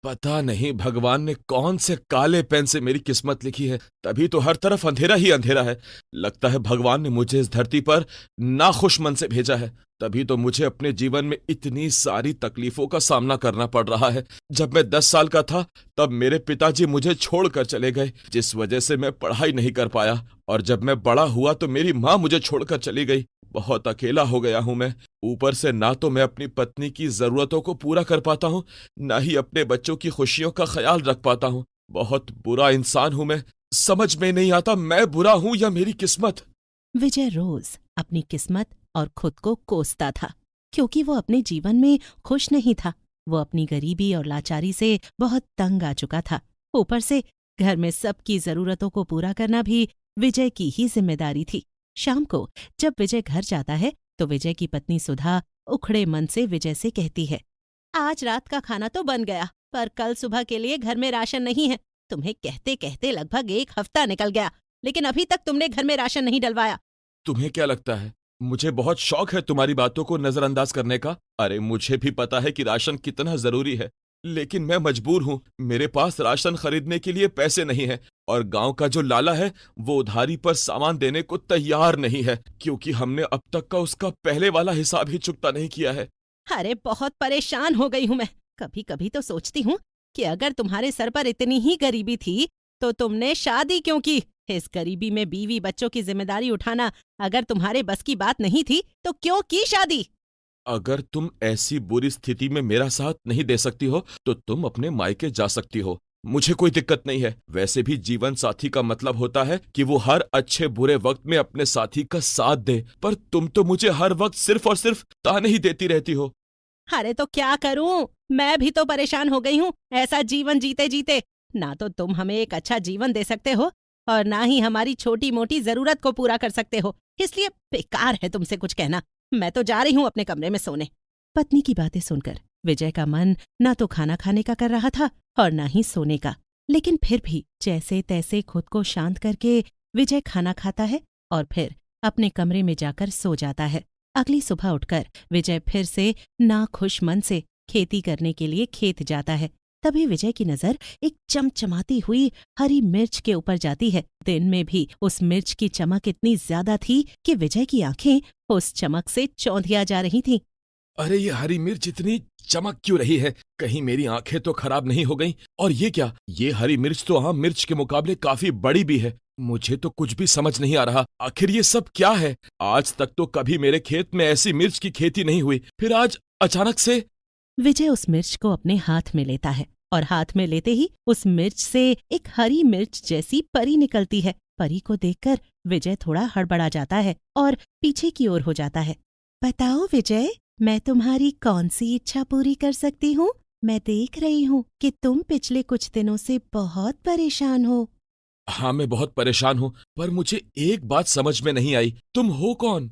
पता नहीं भगवान ने कौन से काले पेन से मेरी किस्मत लिखी है, तभी तो हर तरफ अंधेरा ही अंधेरा है। लगता है भगवान ने मुझे इस धरती पर नाखुश मन से भेजा है, तभी तो मुझे अपने जीवन में इतनी सारी तकलीफों का सामना करना पड़ रहा है। जब मैं 10 साल का था तब मेरे पिताजी मुझे छोड़कर चले गए, जिस वजह से मैं पढ़ाई नहीं कर पाया, और जब मैं बड़ा हुआ तो मेरी माँ मुझे छोड़कर चली गई। बहुत अकेला हो गया हूं मैं। ऊपर से ना तो मैं अपनी पत्नी की जरूरतों को पूरा कर पाता हूं, ना ही अपने बच्चों की खुशियों का ख्याल रख पाता हूं। बहुत बुरा इंसान हूं मैं। समझ में नहीं आता मैं बुरा हूं या मेरी किस्मत। विजय रोज अपनी किस्मत और खुद को कोसता था, क्योंकि वो अपने जीवन में खुश नहीं था। वो अपनी गरीबी और लाचारी से बहुत तंग आ चुका था। ऊपर से घर में सबकी जरूरतों को पूरा करना भी विजय की ही जिम्मेदारी थी। शाम को जब विजय घर जाता है तो विजय की पत्नी सुधा उखड़े मन से विजय से कहती है, आज रात का खाना तो बन गया, पर कल सुबह के लिए घर में राशन नहीं है। तुम्हें कहते कहते लगभग 1 हफ्ता निकल गया, लेकिन अभी तक तुमने घर में राशन नहीं डलवाया। तुम्हें क्या लगता है मुझे बहुत शौक है तुम्हारी बातों को नजरअंदाज करने का? अरे मुझे भी पता है कि राशन कितना जरूरी है, लेकिन मैं मजबूर हूँ। मेरे पास राशन खरीदने के लिए पैसे नहीं है, और गांव का जो लाला है वो उधारी पर सामान देने को तैयार नहीं है, क्योंकि हमने अब तक का उसका पहले वाला हिसाब ही चुकता नहीं किया है। अरे बहुत परेशान हो गई हूँ मैं। कभी कभी तो सोचती हूँ कि अगर तुम्हारे सर पर इतनी ही गरीबी थी तो तुमने शादी क्यों की? इस गरीबी में बीवी बच्चों की जिम्मेदारी उठाना अगर तुम्हारे बस की बात नहीं थी तो क्यों की शादी? अगर तुम ऐसी बुरी स्थिति में मेरा साथ नहीं दे सकती हो तो तुम अपने मायके जा सकती हो, मुझे कोई दिक्कत नहीं है। वैसे भी जीवन साथी का मतलब होता है कि वो हर अच्छे बुरे वक्त में अपने साथी का साथ दे, पर तुम तो मुझे हर वक्त सिर्फ और सिर्फ ताने ही देती रहती हो। अरे तो क्या करूं, मैं भी तो परेशान हो गई हूँ ऐसा जीवन जीते जीते। ना तो तुम हमें एक अच्छा जीवन दे सकते हो और ना ही हमारी छोटी मोटी जरूरत को पूरा कर सकते हो, इसलिए बेकार है तुमसे कुछ कहना। मैं तो जा रही हूँ अपने कमरे में सोने। पत्नी की बातें सुनकर विजय का मन न तो खाना खाने का कर रहा था और न ही सोने का, लेकिन फिर भी जैसे तैसे खुद को शांत करके विजय खाना खाता है और फिर अपने कमरे में जाकर सो जाता है। अगली सुबह उठकर विजय फिर से नाखुश मन से खेती करने के लिए खेत जाता है। तभी विजय की नजर एक चमचमाती हुई हरी मिर्च के ऊपर जाती है। दिन में भी उस मिर्च की चमक इतनी ज्यादा थी कि विजय की आंखें उस चमक से चौंधिया जा रही थीं। अरे ये हरी मिर्च इतनी चमक क्यों रही है? कहीं मेरी आंखें तो खराब नहीं हो गईं? और ये क्या, ये हरी मिर्च तो आम मिर्च के मुकाबले काफी बड़ी भी है। मुझे तो कुछ भी समझ नहीं आ रहा, आखिर ये सब क्या है? आज तक तो कभी मेरे खेत में ऐसी मिर्च की खेती नहीं हुई, फिर आज अचानक से। विजय उस मिर्च को अपने हाथ में लेता है और हाथ में लेते ही उस मिर्च से एक हरी मिर्च जैसी परी निकलती है। परी को देखकर विजय थोड़ा हड़बड़ा जाता है और पीछे की ओर हो जाता है। बताओ विजय, मैं तुम्हारी कौन सी इच्छा पूरी कर सकती हूँ? मैं देख रही हूँ कि तुम पिछले कुछ दिनों से बहुत परेशान हो। हाँ मैं बहुत परेशान हूँ, पर मुझे एक बात समझ में नहीं आई, तुम हो कौन?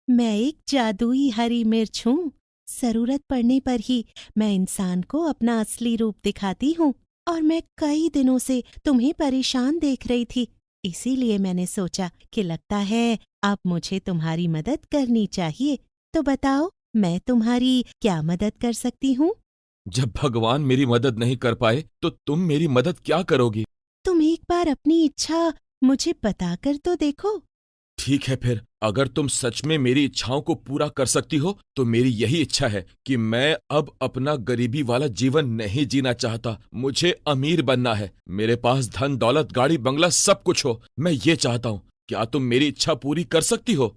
मैं एक जादुई हरी मिर्च हूँ। जरूरत पड़ने पर ही मैं इंसान को अपना असली रूप दिखाती हूँ, और मैं कई दिनों से तुम्हें परेशान देख रही थी, इसीलिए मैंने सोचा कि लगता है अब मुझे तुम्हारी मदद करनी चाहिए। तो बताओ, मैं तुम्हारी क्या मदद कर सकती हूँ? जब भगवान मेरी मदद नहीं कर पाए तो तुम मेरी मदद क्या करोगी? तुम एक बार अपनी इच्छा मुझे बताकर तो देखो। ठीक है, फिर अगर तुम सच में मेरी इच्छाओं को पूरा कर सकती हो तो मेरी यही इच्छा है कि मैं अब अपना गरीबी वाला जीवन नहीं जीना चाहता। मुझे अमीर बनना है, मेरे पास धन दौलत गाड़ी बंगला सब कुछ हो, मैं ये चाहता हूँ। क्या तुम मेरी इच्छा पूरी कर सकती हो?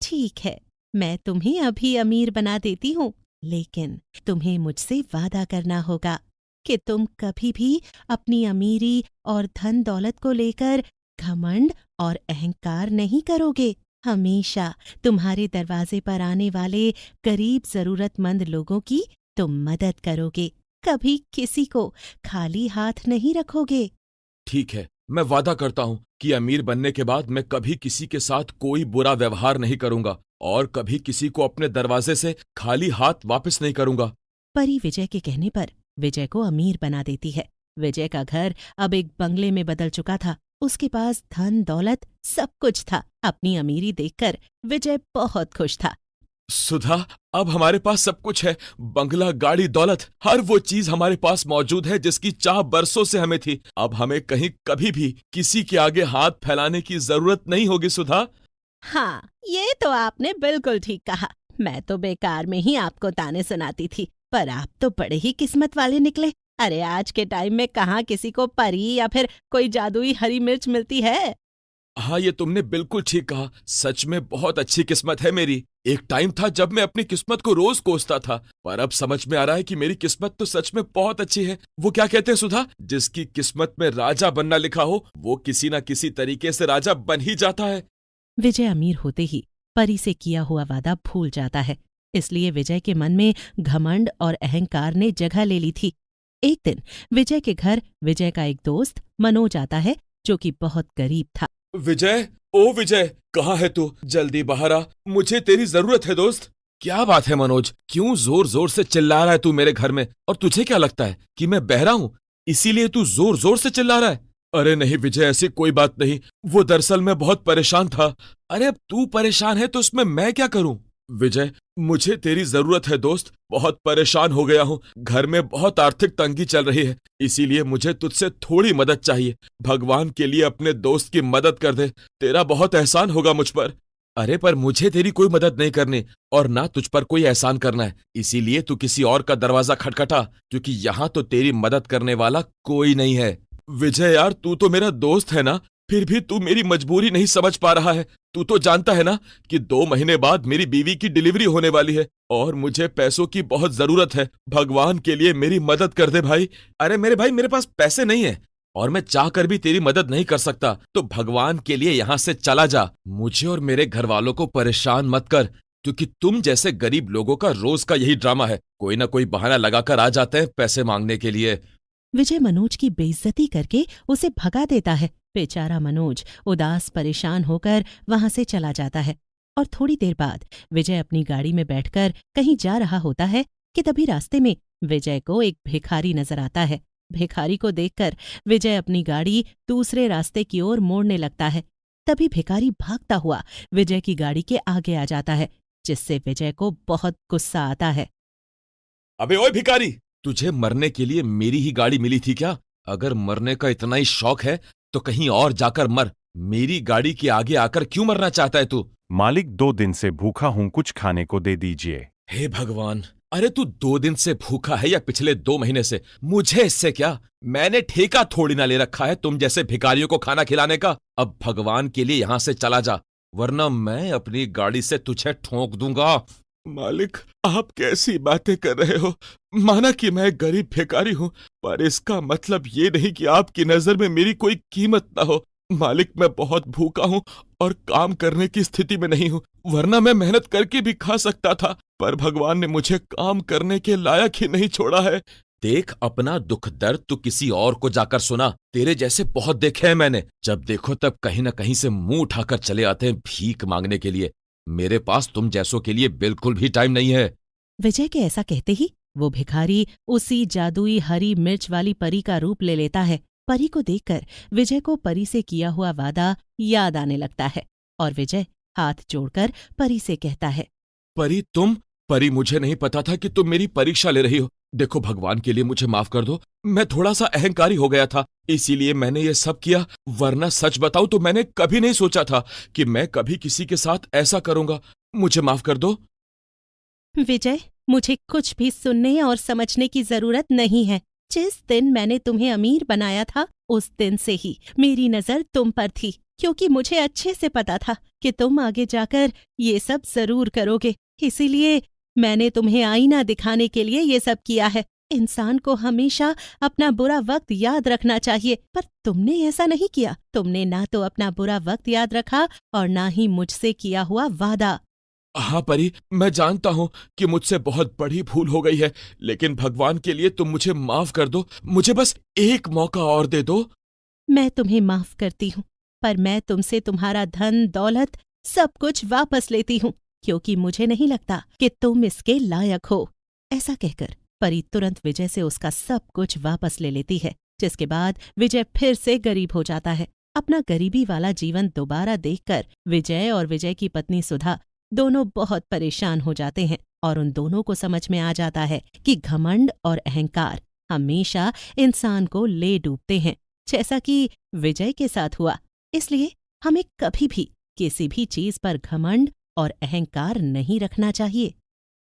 ठीक है, मैं तुम्हें अभी अमीर बना देती हूँ, लेकिन तुम्हें मुझसे वादा करना होगा कि तुम कभी भी अपनी अमीरी और धन दौलत को लेकर घमंड और अहंकार नहीं करोगे। हमेशा तुम्हारे दरवाजे पर आने वाले गरीब जरूरतमंद लोगों की तुम मदद करोगे, कभी किसी को खाली हाथ नहीं रखोगे। ठीक है, मैं वादा करता हूँ कि अमीर बनने के बाद मैं कभी किसी के साथ कोई बुरा व्यवहार नहीं करूंगा और कभी किसी को अपने दरवाजे से खाली हाथ वापस नहीं करूंगा। परी विजय के कहने पर विजय को अमीर बना देती है। विजय का घर अब एक बंगले में बदल चुका था। उसके पास धन दौलत सब कुछ था। अपनी अमीरी देखकर विजय बहुत खुश था। सुधा, अब हमारे पास सब कुछ है। बंगला, गाड़ी, दौलत, हर वो चीज हमारे पास मौजूद है जिसकी चाह बरसों से हमें थी। अब हमें कहीं कभी भी किसी के आगे हाथ फैलाने की जरूरत नहीं होगी सुधा। हाँ, ये तो आपने बिल्कुल ठीक कहा। मैं तो बेकार में ही आपको ताने सुनाती थी, पर आप तो बड़े ही किस्मत वाले निकले। अरे आज के टाइम में कहाँ किसी को परी या फिर कोई जादुई हरी मिर्च मिलती है। हाँ, ये तुमने बिल्कुल ठीक कहा। सच में बहुत अच्छी किस्मत है मेरी। एक टाइम था जब मैं अपनी किस्मत को रोज कोसता था, पर अब समझ में आ रहा है कि मेरी किस्मत तो सच में बहुत अच्छी है। वो क्या कहते हैं सुधा, जिसकी किस्मत में राजा बनना लिखा हो वो किसी न किसी तरीके से राजा बन ही जाता है। विजय अमीर होते ही परी से किया हुआ वादा भूल जाता है, इसलिए विजय के मन में घमंड और अहंकार ने जगह ले ली थी। एक दिन विजय के घर विजय का एक दोस्त मनोज आता है, जो कि बहुत गरीब था। विजय, ओ विजय, कहाँ है तू? जल्दी बाहर आ, मुझे तेरी जरूरत है दोस्त। क्या बात है मनोज, क्यों जोर जोर से चिल्ला रहा है तू मेरे घर में? और तुझे क्या लगता है कि मैं बहरा हूँ इसीलिए तू जोर जोर से चिल्ला रहा है? अरे नहीं विजय, ऐसी कोई बात नहीं। वो दरअसल मैं बहुत परेशान था। अरे अब तू परेशान है तो उसमें मैं क्या करूं? विजय, मुझे तेरी जरूरत है दोस्त। बहुत परेशान हो गया हूँ, घर में बहुत आर्थिक तंगी चल रही है, इसीलिए मुझे तुझसे थोड़ी मदद चाहिए। भगवान के लिए अपने दोस्त की मदद कर दे, तेरा बहुत एहसान होगा मुझ पर। अरे पर मुझे तेरी कोई मदद नहीं करनी और ना तुझ पर कोई एहसान करना है, इसीलिए तू किसी और का दरवाजा खटखटा, क्योंकि यहाँ तो तेरी मदद करने वाला कोई नहीं है। विजय यार, तू तो मेरा दोस्त है ना, फिर भी तू मेरी मजबूरी नहीं समझ पा रहा है। तू तो जानता है ना कि 2 महीने बाद मेरी बीवी की डिलीवरी होने वाली है और मुझे पैसों की बहुत जरूरत है। भगवान के लिए मेरी मदद कर दे भाई। अरे मेरे भाई, मेरे पास पैसे नहीं है और मैं चाहकर भी तेरी मदद नहीं कर सकता, तो भगवान के लिए यहाँ से चला जा। मुझे और मेरे घर वालों को परेशान मत कर, क्योंकि तुम जैसे गरीब लोगों का रोज का यही ड्रामा है, कोई ना कोई बहाना लगाकर आ जाते हैं पैसे मांगने के लिए। विजय मनोज की बेइज्जती करके उसे भगा देता है। बेचारा मनोज उदास परेशान होकर वहां से चला जाता है और थोड़ी देर बाद विजय अपनी गाड़ी में बैठकर कहीं जा रहा होता है कि तभी रास्ते में विजय को एक भिखारी नजर आता है। भिखारी को देखकर विजय अपनी गाड़ी दूसरे रास्ते की ओर मोड़ने लगता है। तभी भिखारी भागता हुआ विजय की गाड़ी के आगे आ जाता है, जिससे विजय को बहुत गुस्सा आता है। अबे ओए भिखारी, तुझे मरने के लिए मेरी ही गाड़ी मिली थी क्या? अगर मरने का इतना ही शौक है तो कहीं और जाकर मर। मेरी गाड़ी के आगे आकर क्यों मरना चाहता है तू? मालिक, 2 दिन से भूखा हूं, कुछ खाने को दे दीजिए। हे भगवान, अरे तू 2 दिन से भूखा है या पिछले 2 महीने से, मुझे इससे क्या? मैंने ठेका थोड़ी ना ले रखा है तुम जैसे भिखारियों को खाना खिलाने का। अब भगवान के लिए यहां से चला जा, वरना मैं अपनी गाड़ी से तुझे ठोक दूंगा। मालिक, आप कैसी बातें कर रहे हो? माना कि मैं गरीब भिखारी हूं, पर इसका मतलब ये नहीं कि आपकी नजर में मेरी कोई कीमत ना हो। मालिक, मैं बहुत भूखा हूं और काम करने की स्थिति में नहीं हूं, वरना मैं मेहनत करके भी खा सकता था, पर भगवान ने मुझे काम करने के लायक ही नहीं छोड़ा है। देख, अपना दुख दर्द तू किसी और को जाकर सुना। तेरे जैसे बहुत देखे हैं मैंने, जब देखो तब कहीं ना कहीं से मुंह उठाकर चले आते हैं भीख मांगने के लिए। मेरे पास तुम जैसों के लिए बिल्कुल भी टाइम नहीं है। विजय के ऐसा कहते ही वो भिखारी उसी जादुई हरी मिर्च वाली परी का रूप ले लेता है। परी को देखकर विजय को परी से किया हुआ वादा याद आने लगता है और विजय हाथ जोड़कर परी से कहता है, परी, तुम? परी, मुझे नहीं पता था कि तुम मेरी परीक्षा ले रही हो। देखो, भगवान के लिए मुझे माफ कर दो, मैं थोड़ा सा अहंकारी हो गया था, इसीलिए मैंने ये सब किया, वरना सच बताऊं तो मैंने कभी नहीं सोचा था कि मैं कभी किसी के साथ ऐसा करूंगा। मुझे माफ कर दो। विजय, मुझे कुछ भी सुनने और समझने की जरूरत नहीं है। जिस दिन मैंने तुम्हें अमीर बनाया था उस दिन से ही मेरी नजर तुम पर थी, क्योंकि मुझे अच्छे से पता था कि तुम आगे जाकर ये सब जरूर करोगे। इसीलिए मैंने तुम्हें आईना दिखाने के लिए ये सब किया है। इंसान को हमेशा अपना बुरा वक्त याद रखना चाहिए, पर तुमने ऐसा नहीं किया। तुमने ना तो अपना बुरा वक्त याद रखा और ना ही मुझसे किया हुआ वादा। हाँ परी, मैं जानता हूँ कि मुझसे बहुत बड़ी भूल हो गई है, लेकिन भगवान के लिए तुम मुझे माफ कर दो। मुझे बस एक मौका और दे दो। मैं तुम्हें माफ करती हूँ, पर मैं तुमसे तुम्हारा धन दौलत सब कुछ वापस लेती हूँ, क्योंकि मुझे नहीं लगता कि तुम इसके लायक हो। ऐसा कहकर परी तुरंत विजय से उसका सब कुछ वापस ले लेती है, जिसके बाद विजय फिर से गरीब हो जाता है। अपना गरीबी वाला जीवन दोबारा देखकर विजय और विजय की पत्नी सुधा दोनों बहुत परेशान हो जाते हैं और उन दोनों को समझ में आ जाता है कि घमंड और अहंकार हमेशा इंसान को ले डूबते हैं, जैसा कि विजय के साथ हुआ। इसलिए हमें कभी भी किसी भी चीज पर घमंड और अहंकार नहीं रखना चाहिए।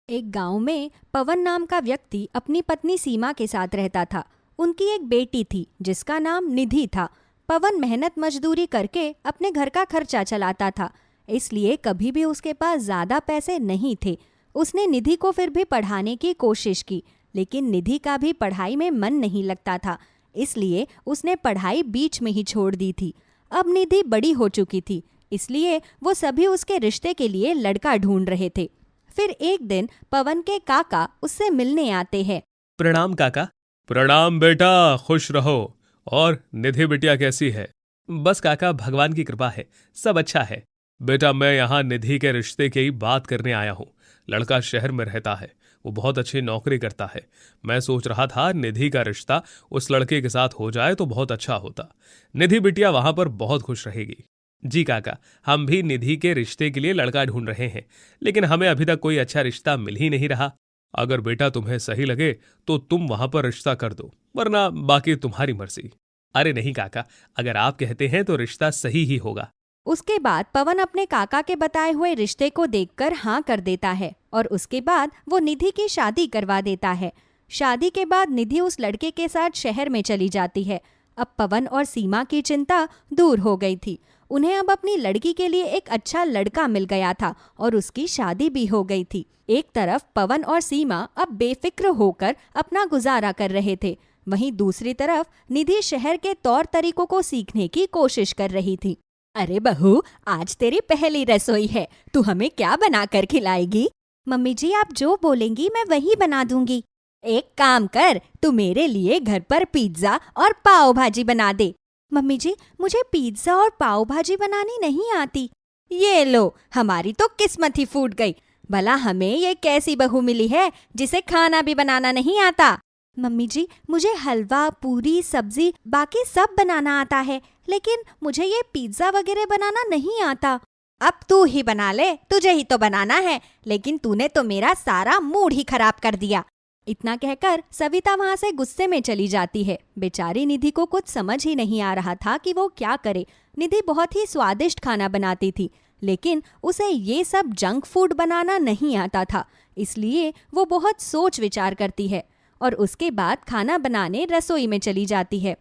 एक गांव में पवन नाम का व्यक्ति अपनी पत्नी सीमा के साथ रहता था। उनकी एक बेटी थी जिसका नाम निधि था। पवन मेहनत मजदूरी करके अपने घर का खर्चा चलाता था, इसलिए कभी भी उसके पास ज़्यादा पैसे नहीं थे। उसने निधि को फिर भी पढ़ाने की कोशिश की, लेकिन निधि का भी पढ़ाई में मन नहीं लगता था, इसलिए उसने पढ़ाई बीच में ही छोड़ दी थी। अब निधि बड़ी हो चुकी थी, इसलिए वो सभी उसके रिश्ते के लिए लड़का ढूंढ रहे थे। फिर एक दिन पवन के काका उससे मिलने आते हैं। प्रणाम काका। प्रणाम बेटा, खुश रहो। और निधि बिटिया कैसी है? बस काका, भगवान की कृपा है, सब अच्छा है। बेटा, मैं यहाँ निधि के रिश्ते की बात करने आया हूँ। लड़का शहर में रहता है, वो बहुत अच्छी नौकरी करता है। मैं सोच रहा था निधि का रिश्ता उस लड़के के साथ हो जाए तो बहुत अच्छा होता। निधि बिटिया वहां पर बहुत खुश रहेगी। जी काका, हम भी निधि के रिश्ते के लिए लड़का ढूंढ रहे हैं, लेकिन हमें अभी तक कोई अच्छा रिश्ता मिल ही नहीं रहा। अगर बेटा तुम्हें सही लगे तो तुम वहां पर रिश्ता कर दो, वरना बाकी तुम्हारी मर्जी। अरे नहीं काका, अगर आप कहते हैं तो रिश्ता सही ही होगा। उसके बाद पवन अपने काका के बताए हुए रिश्ते को देखकर हाँ कर देता है और उसके बाद वो निधि की शादी करवा देता है। शादी के बाद निधि उस लड़के के साथ शहर में चली जाती है। अब पवन और सीमा की चिंता दूर हो गई थी। उन्हें अब अपनी लड़की के लिए एक अच्छा लड़का मिल गया था और उसकी शादी भी हो गई थी। एक तरफ पवन और सीमा अब बेफिक्र होकर अपना गुजारा कर रहे थे, वहीं दूसरी तरफ निधि शहर के तौर तरीकों को सीखने की कोशिश कर रही थी। अरे बहू, आज तेरी पहली रसोई है, तू हमें क्या बना कर खिलाएगी? मम्मी जी, आप जो बोलेंगी मैं वही बना दूंगी। एक काम कर, तू मेरे लिए घर पर पिज्जा और पाव भाजी बना दे। मम्मी जी, मुझे पिज्जा और पाव भाजी बनानी नहीं आती। ये लो, हमारी तो किस्मत ही फूट गई। भला हमें ये कैसी बहू मिली है जिसे खाना भी बनाना नहीं आता। मम्मी जी, मुझे हलवा, पूरी, सब्जी, बाकी सब बनाना आता है, लेकिन मुझे ये पिज्जा वगैरह बनाना नहीं आता। अब तू ही बना ले, तुझे ही तो बनाना है, लेकिन तूने तो मेरा सारा मूड ही खराब कर दिया। इतना कहकर सविता वहां से गुस्से में चली जाती है। बेचारी निधि को कुछ समझ ही नहीं आ रहा था कि वो क्या करे। निधि बहुत ही स्वादिष्ट खाना बनाती थी, लेकिन उसे ये सब जंक फूड बनाना नहीं आता था, इसलिए वो बहुत सोच विचार करती है और उसके बाद खाना बनाने रसोई में चली जाती है।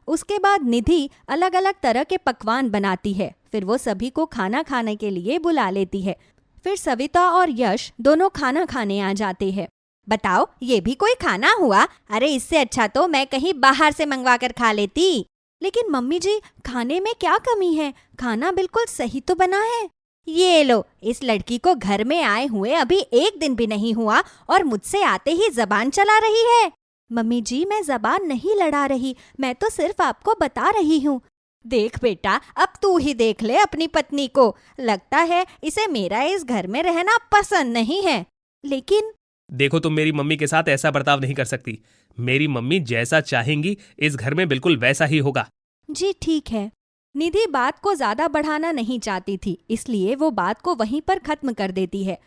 उसके बाद निधि अलग अलग तरह के पकवान बनाती है। फिर वो सभी को खाना खाने के लिए बुला लेती है। फिर सविता और यश दोनों खाना खाने आ जाते हैं। बताओ, ये भी कोई खाना हुआ? अरे इससे अच्छा तो मैं कहीं बाहर से मंगवा कर खा लेती। लेकिन मम्मी जी, खाने में क्या कमी है? खाना बिल्कुल सही तो बना है। ये लो, इस लड़की को घर में आए हुए अभी एक दिन भी नहीं हुआ और मुझसे आते ही जबान चला रही है। मम्मी जी, मैं जबान नहीं लड़ा रही, मैं तो सिर्फ आपको बता रही हूँ। देख बेटा, अब तू ही देख ले अपनी पत्नी को। लगता है इसे मेरा इस घर में रहना पसंद नहीं है। लेकिन देखो, तुम मेरी मम्मी के साथ ऐसा बर्ताव नहीं कर सकती। मेरी मम्मी जैसा चाहेंगी इस घर में बिल्कुल वैसा ही होगा। जी ठीक है। निधि बात को ज्यादा बढ़ाना नहीं चाहती थी, इसलिए वो बात को वहीं पर खत्म कर देती है।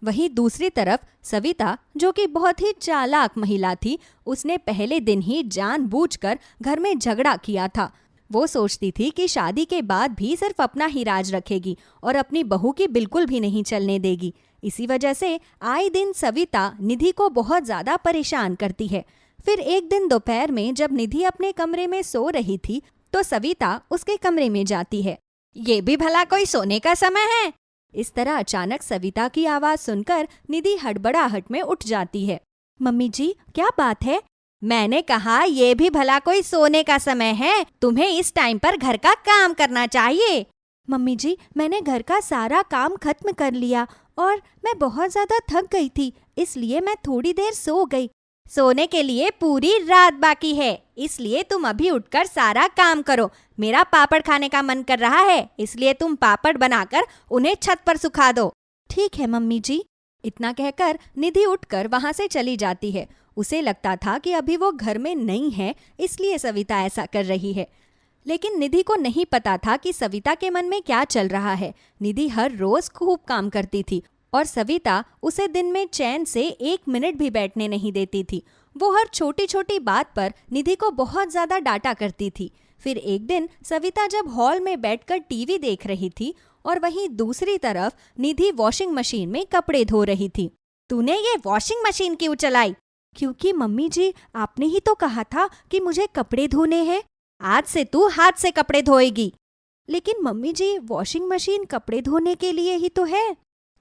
वहीं दूसरी तरफ सविता, जो कि बहुत ही चालाक महिला थी, उसने पहले दिन ही जानबूझकर घर में झगड़ा किया था। वो सोचती थी कि शादी के बाद भी सिर्फ अपना ही राज रखेगी और अपनी बहू की बिल्कुल भी नहीं चलने देगी। इसी वजह से आए दिन सविता निधि को बहुत ज्यादा परेशान करती है। फिर एक दिन दोपहर में जब निधि अपने कमरे में सो रही थी तो सविता उसके कमरे में जाती है। ये भी भला कोई सोने का समय है? इस तरह अचानक सविता की आवाज सुनकर निधि हड़बड़ाहट में उठ जाती है। मम्मी जी, क्या बात है? मैंने कहा ये भी भला कोई सोने का समय है? तुम्हें इस टाइम पर घर का काम करना चाहिए। मम्मी जी, मैंने घर का सारा काम खत्म कर लिया और मैं बहुत ज्यादा थक गई थी, इसलिए मैं थोड़ी देर सो गई। सोने के लिए पूरी रात बाकी है, इसलिए तुम अभी उठकर सारा काम करो। मेरा पापड़ खाने का मन कर रहा है, इसलिए तुम पापड़ बनाकर उन्हें छत पर सुखा दो। ठीक है मम्मी जी। इतना कहकर निधि उठकर वहां से चली जाती है। उसे लगता था कि अभी वो घर में नहीं है, इसलिए सविता ऐसा कर रही है। लेकिन निधि को नहीं पता था कि सविता के मन में क्या चल रहा है। निधि हर रोज खूब काम करती थी और सविता उसे दिन में चैन से 1 मिनट भी बैठने नहीं देती थी। वो हर छोटी छोटी बात पर निधि को बहुत ज्यादा डांटा करती थी। फिर एक दिन सविता जब हॉल में बैठकर टीवी देख रही थी और वहीं दूसरी तरफ निधि वॉशिंग मशीन में कपड़े धो रही थी। तूने ये वॉशिंग मशीन क्यों चलाई? क्योंकि मम्मी जी, आपने ही तो कहा था कि मुझे कपड़े धोने हैं। आज से तू हाथ से कपड़े धोएगी। लेकिन मम्मी जी, वॉशिंग मशीन कपड़े धोने के लिए ही तो है।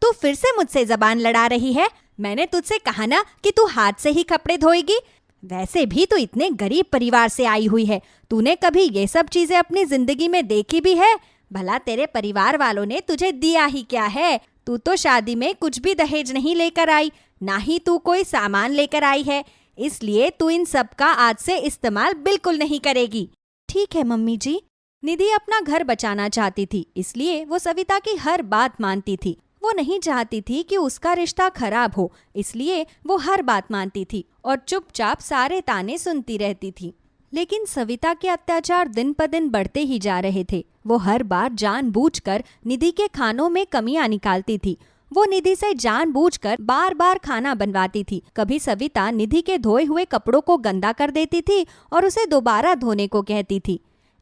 तू फिर से मुझसे जबान लड़ा रही है। मैंने तुझसे कहा ना कि तू हाथ से ही कपड़े धोएगी। वैसे भी तू इतने गरीब परिवार से आई हुई है। तूने कभी ये सब चीजें अपनी जिंदगी में देखी भी है? भला तेरे परिवार वालों ने तुझे दिया ही क्या है? तू तो शादी में कुछ भी दहेज नहीं लेकर आई, ना ही तू कोई सामान लेकर आई है। इसलिए तू इन सब का आज से इस्तेमाल बिल्कुल नहीं करेगी। ठीक है मम्मी जी। निधि अपना घर बचाना चाहती थी, इसलिए वो सविता की हर बात मानती थी। वो नहीं चाहती थी कि उसका रिश्ता खराब हो, इसलिए वो हर बात मानती थी और चुपचाप सारे ताने सुनती रहती थी। लेकिन सविता के अत्याचार दिन पर दिन बढ़ते ही जा रहे थे। वो हर बार जानबूझकर निधि के खानों में कमियां निकालती थी। वो निधि से जानबूझकर बार बार खाना बनवाती थी। कभी सविता निधि के धोए हुए कपड़ों को गंदा कर देती थी और उसे दोबारा धोने को कहती थी।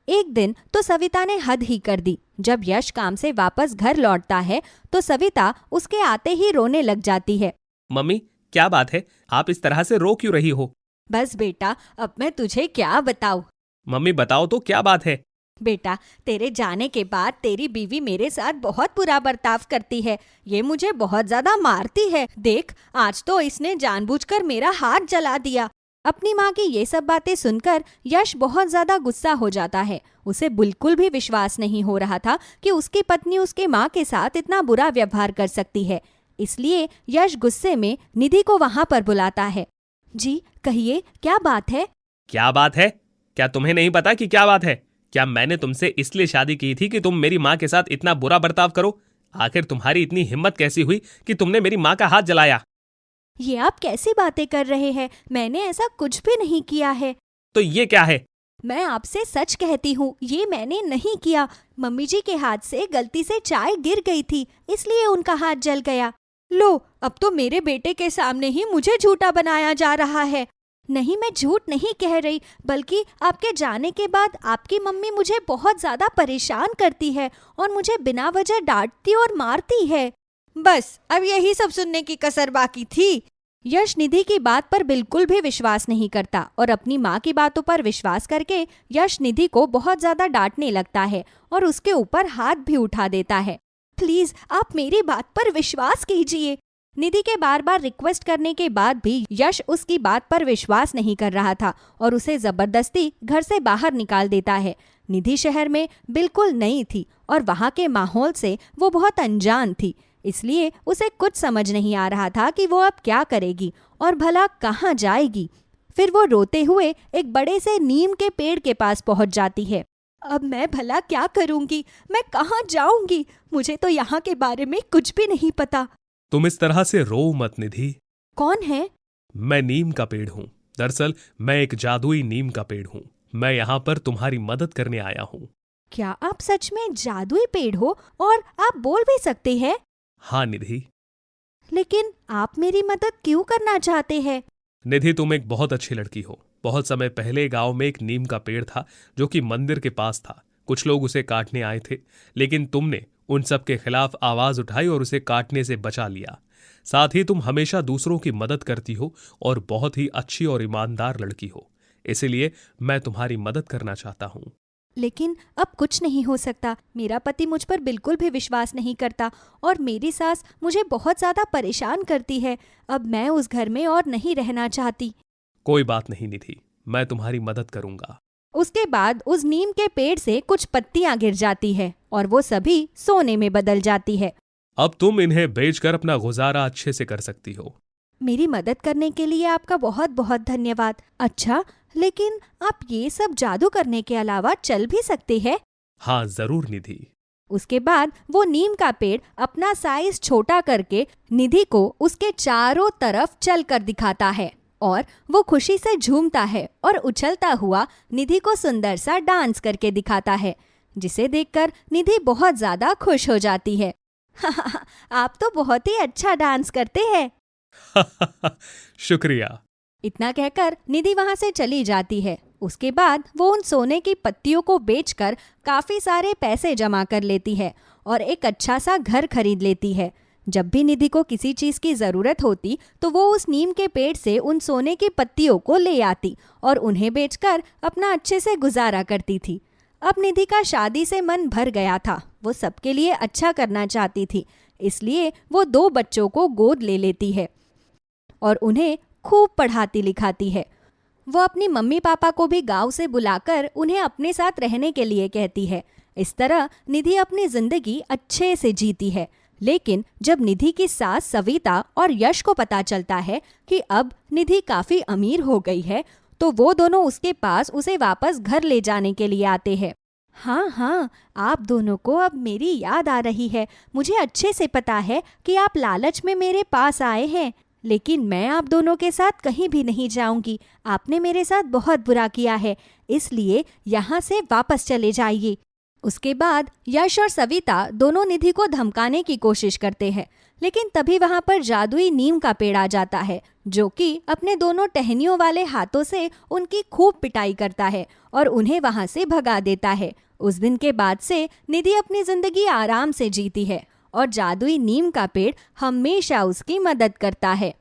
एक दिन तो सविता ने हद ही कर दी। जब यश काम से वापस घर लौटता है तो सविता उसके आते ही रोने लग जाती है। मम्मी, क्या बात है? आप इस तरह से रो क्यों रही हो? बस बेटा, अब मैं तुझे क्या बताऊं। मम्मी बताओ तो, क्या बात है? बेटा, तेरे जाने के बाद तेरी बीवी मेरे साथ बहुत बुरा बर्ताव करती है। ये मुझे बहुत ज्यादा मारती है। देख, आज तो इसने जानबूझकर मेरा हाथ जला दिया। अपनी माँ की ये सब बातें सुनकर यश बहुत ज्यादा गुस्सा हो जाता है। उसे बिल्कुल भी विश्वास नहीं हो रहा था कि उसकी पत्नी उसके माँ के साथ इतना बुरा व्यवहार कर सकती है। इसलिए यश गुस्से में निधि को वहां पर बुलाता है। जी कहिए, क्या बात है? क्या बात है? क्या तुम्हें नहीं पता कि क्या बात है? क्या मैंने तुमसे इसलिए शादी की थी कि तुम मेरी माँ के साथ इतना बुरा बर्ताव करो? आखिर तुम्हारी इतनी हिम्मत कैसी हुई कि तुमने मेरी माँ का हाथ जलाया? ये आप कैसी बातें कर रहे हैं? मैंने ऐसा कुछ भी नहीं किया है। तो ये क्या है? मैं आपसे सच कहती हूँ, ये मैंने नहीं किया। मम्मी जी के हाथ से गलती से चाय गिर गई थी, इसलिए उनका हाथ जल गया। लो, अब तो मेरे बेटे के सामने ही मुझे झूठा बनाया जा रहा है। नहीं, मैं झूठ नहीं कह रही, बल्कि आपके जाने के बाद आपकी मम्मी मुझे बहुत ज्यादा परेशान करती है और मुझे बिना वजह डांटती और मारती है। बस, अब यही सब सुनने की कसर बाकी थी। यश निधि की बात पर बिल्कुल भी विश्वास नहीं करता और अपनी माँ की बातों पर विश्वास करके यश निधि को बहुत ज्यादा डांटने लगता है और उसके ऊपर हाथ भी उठा देता है। प्लीज, आप मेरी बात पर विश्वास कीजिए। निधि के बार बार रिक्वेस्ट करने के बाद भी यश उसकी बात पर विश्वास नहीं कर रहा था और उसे जबरदस्ती घर से बाहर निकाल देता है। निधि शहर में बिल्कुल नई थी और वहाँ के माहौल से वो बहुत अनजान थी, इसलिए उसे कुछ समझ नहीं आ रहा था कि वो अब क्या करेगी और भला कहाँ जाएगी। फिर वो रोते हुए एक बड़े से नीम के पेड़ के पास पहुँच जाती है। अब मैं भला क्या करूँगी? मैं कहाँ जाऊँगी? मुझे तो यहाँ के बारे में कुछ भी नहीं पता। तुम इस तरह से रो मत निधि। कौन है? मैं नीम का पेड़ हूँ। दरअसल मैं एक जादुई नीम का पेड़ हूँ। मैं यहाँ पर तुम्हारी मदद करने आया हूँ। क्या आप सच में जादुई पेड़ हो और आप बोल भी सकते हैं? हाँ निधि। लेकिन आप मेरी मदद क्यों करना चाहते हैं? निधि, तुम एक बहुत अच्छी लड़की हो। बहुत समय पहले गांव में एक नीम का पेड़ था जो कि मंदिर के पास था। कुछ लोग उसे काटने आए थे, लेकिन तुमने उन सब के खिलाफ आवाज उठाई और उसे काटने से बचा लिया। साथ ही तुम हमेशा दूसरों की मदद करती हो और बहुत ही अच्छी और ईमानदार लड़की हो। इसीलिए मैं तुम्हारी मदद करना चाहता हूँ। लेकिन अब कुछ नहीं हो सकता। मेरा पति मुझ पर बिल्कुल भी विश्वास नहीं करता और मेरी सास मुझे बहुत ज्यादा परेशान करती है। अब मैं उस घर में और नहीं रहना चाहती। कोई बात नहीं निधि, मैं तुम्हारी मदद करूंगा। उसके बाद उस नीम के पेड़ से कुछ पत्तियां गिर जाती है और वो सभी सोने में बदल जाती है। अब तुम इन्हें बेचकर अपना गुजारा अच्छे से कर सकती हो। मेरी मदद करने के लिए आपका बहुत बहुत धन्यवाद। अच्छा, लेकिन आप ये सब जादू करने के अलावा चल भी सकते हैं? हाँ जरूर निधि। उसके बाद वो नीम का पेड़ अपना साइज छोटा करके निधि को उसके चारों तरफ चल कर दिखाता है और वो खुशी से झूमता है और उछलता हुआ निधि को सुंदर सा डांस करके दिखाता है, जिसे देखकर निधि बहुत ज्यादा खुश हो जाती है। आप तो बहुत ही अच्छा डांस करते हैं। शुक्रिया। इतना कहकर निधि वहां से चली जाती है। उसके बाद वो उन सोने की पत्तियों को बेचकर काफी सारे पैसे जमा कर लेती है और एक अच्छा सा घर खरीद लेती है। जब भी निधि को किसी चीज की जरूरत होती तो वो उस नीम के पेड़ से उन सोने की पत्तियों को ले आती और उन्हें बेचकर अपना अच्छे से गुजारा करती थी। अब निधि का शादी से मन भर गया था। वो सबके लिए अच्छा करना चाहती थी, इसलिए वो 2 बच्चों को गोद ले लेती है और उन्हें खूब पढ़ाती लिखाती है। वो अपनी मम्मी पापा को भी गांव से बुलाकर उन्हें अपने साथ रहने के लिए कहती है। इस तरह निधि अपनी जिंदगी अच्छे से जीती है। लेकिन जब निधि की सास सविता और यश को पता चलता है कि अब निधि काफी अमीर हो गई है, तो वो दोनों उसके पास उसे वापस घर ले जाने के लिए आते हैं। हाँ, आप दोनों को अब मेरी याद आ रही है। मुझे अच्छे से पता है कि आप लालच में मेरे पास आए हैं, लेकिन मैं आप दोनों के साथ कहीं भी नहीं जाऊंगी। आपने मेरे साथ बहुत बुरा किया है, इसलिए यहाँ से वापस चले जाइए। उसके बाद यश और सविता दोनों निधि को धमकाने की कोशिश करते हैं, लेकिन तभी वहां पर जादुई नीम का पेड़ आ जाता है, जो कि अपने दोनों टहनियों वाले हाथों से उनकी खूब पिटाई करता है और उन्हें वहां से भगा देता है। उस दिन के बाद से निधि अपनी जिंदगी आराम से जीती है और जादुई नीम का पेड़ हमेशा उसकी मदद करता है।